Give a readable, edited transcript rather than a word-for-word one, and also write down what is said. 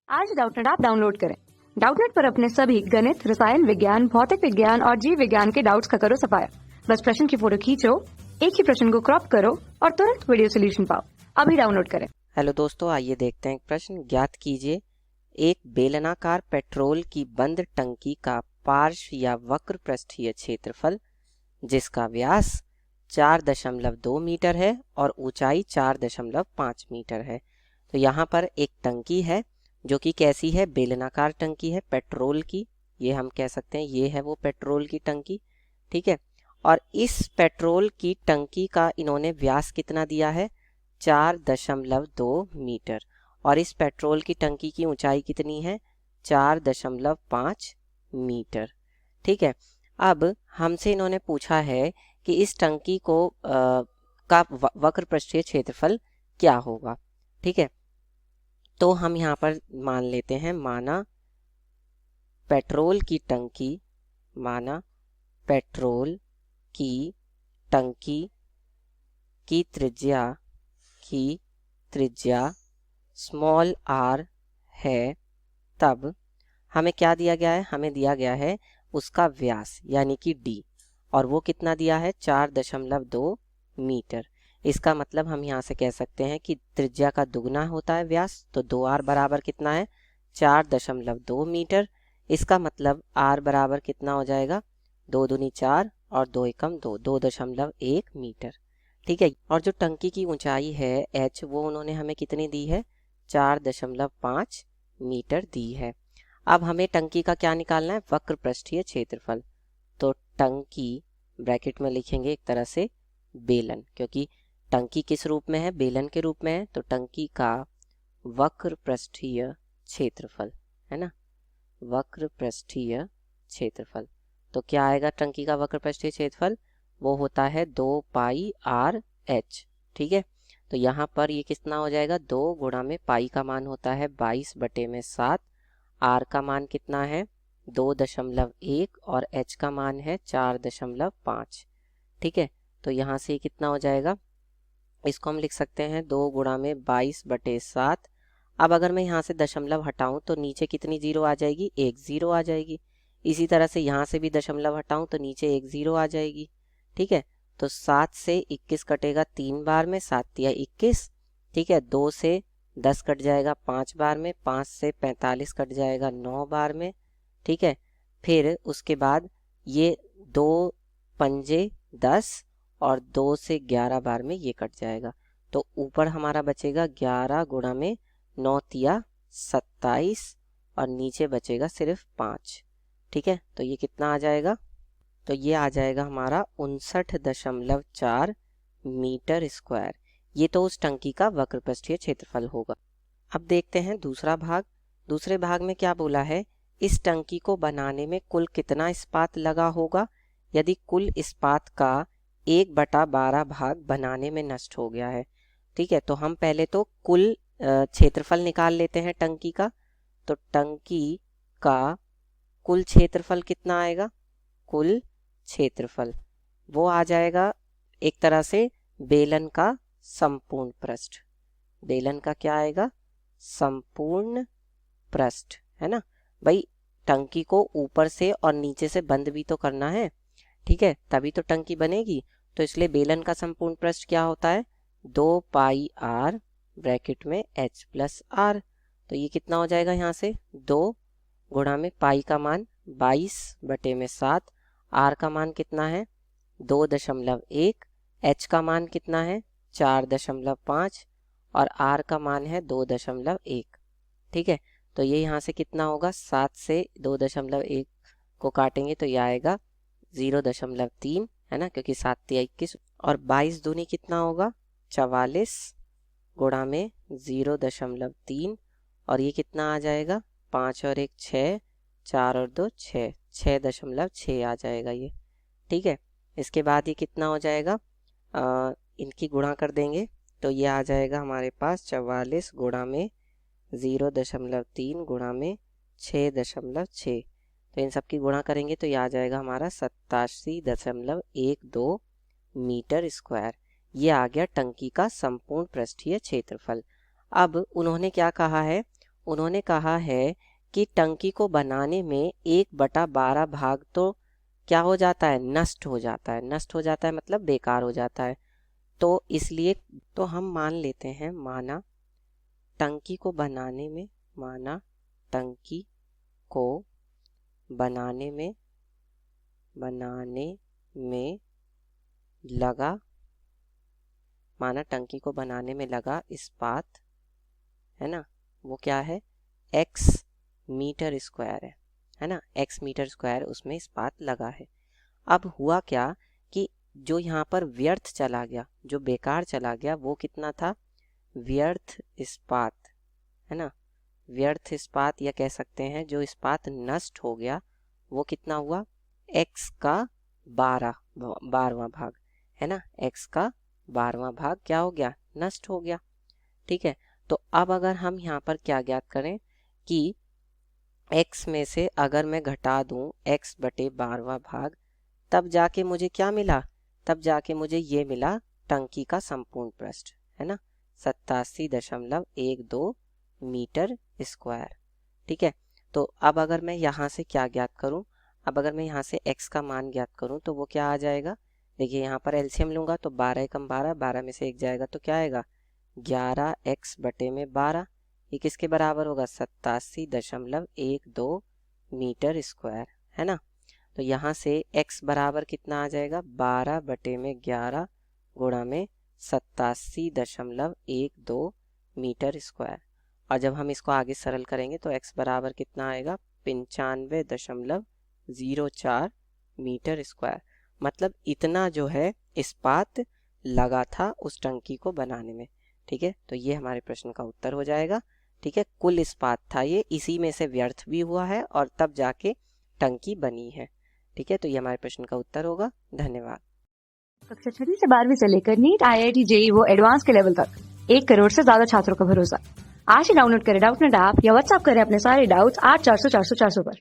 आज Doubtnut app download करें। Doubtnut पर अपने सभी गणित, रसायन विज्ञान, भौतिक विज्ञान और जीव विज्ञान के डाउट्स का करो सफाया। बस प्रश्न की फोटो खींचो, एक ही प्रश्न को क्रॉप करो और तुरंत वीडियो सोल्यूशन पाओ। अभी डाउनलोड करें। हेलो दोस्तों, आइए देखते हैं एक प्रश्न। ज्ञात कीजिए एक बेलनाकार पेट्रोल की बंद टंकी का पार्श्व या वक्र पृष्ठीय क्षेत्रफल जिसका व्यास 4.2 मीटर है और ऊंचाई 4.5 मीटर है। तो यहाँ पर एक टंकी है जो कि कैसी है, बेलनाकार टंकी है पेट्रोल की। ये हम कह सकते हैं ये है वो पेट्रोल की टंकी, ठीक है। और इस पेट्रोल की टंकी का इन्होंने व्यास कितना दिया है, 4.2 मीटर। और इस पेट्रोल की टंकी की ऊंचाई कितनी है, 4.5 मीटर, ठीक है। अब हमसे इन्होंने पूछा है कि इस टंकी को का वक्र पृष्ठीय क्षेत्रफल क्या होगा, ठीक है। तो हम यहाँ पर मान लेते हैं, माना पेट्रोल की टंकी की त्रिज्या स्मॉल r है। तब हमें क्या दिया गया है, हमें दिया गया है उसका व्यास यानी कि d, और वो कितना दिया है, 4.2 मीटर। इसका मतलब हम यहाँ से कह सकते हैं कि त्रिज्या का दुगना होता है व्यास, तो 2r बराबर कितना है, 4.2 मीटर। इसका मतलब r बराबर कितना हो जाएगा, 2 दूनी 4 और 2 एकम 2, 2.1 मीटर, ठीक है। और जो टंकी की ऊंचाई है h, वो उन्होंने हमें कितनी दी है, 4.5 मीटर दी है। अब हमें टंकी का क्या निकालना है, वक्र पृष्ठीय क्षेत्रफल। तो टंकी ब्रैकेट में लिखेंगे एक तरह से बेलन, क्योंकि टंकी किस रूप में है, बेलन के रूप में है। तो टंकी का वक्र पृष्ठीय क्षेत्रफल है ना, वक्र पृष्ठीय क्षेत्रफल। तो क्या आएगा टंकी का वक्र पृष्ठीय क्षेत्रफल, वो होता है 2 पाई आर एच, ठीक है। तो यहाँ पर ये कितना हो जाएगा, 2 गुणा में पाई का मान होता है 22/7, आर का मान कितना है 2.1 और एच का मान है 4.5, ठीक है। तो यहाँ से कितना हो जाएगा, इसको हम लिख सकते हैं 2 गुणा में 22/7। अब अगर मैं यहाँ से दशमलव हटाऊं तो नीचे कितनी जीरो आ जाएगी, 1 जीरो आ जाएगी। इसी तरह से यहाँ से भी दशमलव हटाऊं तो नीचे 1 जीरो आ जाएगी, ठीक है। तो 7 से 21 कटेगा 3 बार में, 7 या 21, ठीक है। 2 से 10 कट जाएगा 5 बार में, 5 से 45 कट जाएगा 9 बार में, ठीक है। फिर उसके बाद ये 2 पंजे 10 और 2 से 11 बार में ये कट जाएगा। तो ऊपर हमारा बचेगा 11 गुणा में 9 तिया 27 और नीचे बचेगा सिर्फ 5, ठीक है। तो ये कितना आ जाएगा, तो ये आ जाएगा हमारा 59.4 मीटर स्क्वायर। ये तो उस टंकी का वक्र पृष्ठीय क्षेत्रफल होगा। अब देखते हैं दूसरा भाग। दूसरे भाग में क्या बोला है, इस टंकी को बनाने में कुल कितना इस्पात लगा होगा यदि कुल इस्पात का 1/12 भाग बनाने में नष्ट हो गया है, ठीक है। तो हम पहले तो कुल क्षेत्रफल निकाल लेते हैं टंकी का। तो टंकी का कुल क्षेत्रफल कितना आएगा, कुल क्षेत्रफल वो आ जाएगा एक तरह से बेलन का संपूर्ण पृष्ठ। बेलन का क्या आएगा, संपूर्ण पृष्ठ, है ना भाई। टंकी को ऊपर से और नीचे से बंद भी तो करना है, ठीक है, तभी तो टंकी बनेगी। तो इसलिए बेलन का संपूर्ण पृष्ठ क्या होता है, 2 पाई आर ब्रैकेट में h प्लस आर। तो ये कितना हो जाएगा, यहाँ से 2 गुणा में पाई का मान 22/7, आर का मान कितना है 2.1, h का मान कितना है 4.5 और r का मान है 2.1, ठीक है। तो ये यहाँ से कितना होगा, 7 से 2.1 को काटेंगे तो ये आएगा 0.3, है ना, क्योंकि 7 या 21 और 22 दूनी कितना होगा 44 गुणा में 0.3 और ये कितना आ जाएगा 5 और 1 6, 4 और 2 6, 6.6 आ जाएगा ये, ठीक है। इसके बाद ये कितना हो जाएगा, इनकी गुणा कर देंगे तो ये आ जाएगा हमारे पास 44 गुणा में 0.3 गुणा में 6.6। तो इन सब की गुणा करेंगे तो ये आ जाएगा हमारा 87.12 मीटर स्क्वायर। ये आ गया टंकी का संपूर्ण पृष्ठीय क्षेत्रफल। अब उन्होंने क्या कहा है, उन्होंने कहा है कि टंकी को बनाने में 1/12 भाग तो क्या हो जाता है, नष्ट हो जाता है। नष्ट हो जाता है मतलब बेकार हो जाता है। तो इसलिए तो हम मान लेते हैं, माना टंकी को बनाने में, माना टंकी को बनाने में लगा, माना टंकी को बनाने में लगा इस्पात, है ना, वो क्या है, x मीटर स्क्वायर है ना, x मीटर स्क्वायर उसमें इस्पात लगा है। अब हुआ क्या कि जो यहाँ पर व्यर्थ चला गया, जो बेकार चला गया, वो कितना था, व्यर्थ इस्पात, है ना, व्यर्थ इस्पात, या कह सकते हैं जो इस्पात नष्ट हो गया वो कितना हुआ, x का 12वां भाग, है ना, x का 12वां भाग क्या हो गया, नष्ट हो गया। ठीक है, तो अब अगर हम यहाँ पर क्या ज्ञात करें कि x में से अगर मैं घटा दूं x/12वां भाग, तब जाके मुझे क्या मिला, तब जाके मुझे ये मिला टंकी का संपूर्ण पृष्ठ, है ना, 87.12 मीटर स्क्वायर। ठीक है, तो अब अगर मैं यहाँ से क्या ज्ञात करूँ, अब अगर मैं यहाँ से x का मान ज्ञात करूँ तो वो क्या आ जाएगा, देखिए यहाँ पर एलसीएम लूँगा तो 12 एकम 12, 12 में से 1 जाएगा तो क्या आएगा, 11x/12, ये किसके बराबर होगा, 87.12 मीटर स्क्वायर, है ना। तो यहाँ से x बराबर कितना आ जाएगा, 12/11 गुणा में 87.12 मीटर स्क्वायर। और जब हम इसको आगे सरल करेंगे तो x बराबर कितना आएगा, 95.04 मीटर स्क्वायर। मतलब इतना जो है इस्पात लगा था उस टंकी को बनाने में। ठीक है, तो ये हमारे प्रश्न का उत्तर हो जाएगा। ठीक है, कुल इस्पात था ये, इसी में से व्यर्थ भी हुआ है और तब जाके टंकी बनी है। ठीक है, तो ये हमारे प्रश्न का उत्तर होगा। धन्यवाद। कक्षा 6 से 12वीं से लेकर नीट, IIT, JEE वो एडवांस के लेवल तक 1 करोड़ से ज्यादा छात्रों का भरोसा। आज ही डाउनलोड करें डाउटनेट ऐप या व्हाट्सएप करें अपने सारे डाउट्स 8400 400 400 पर।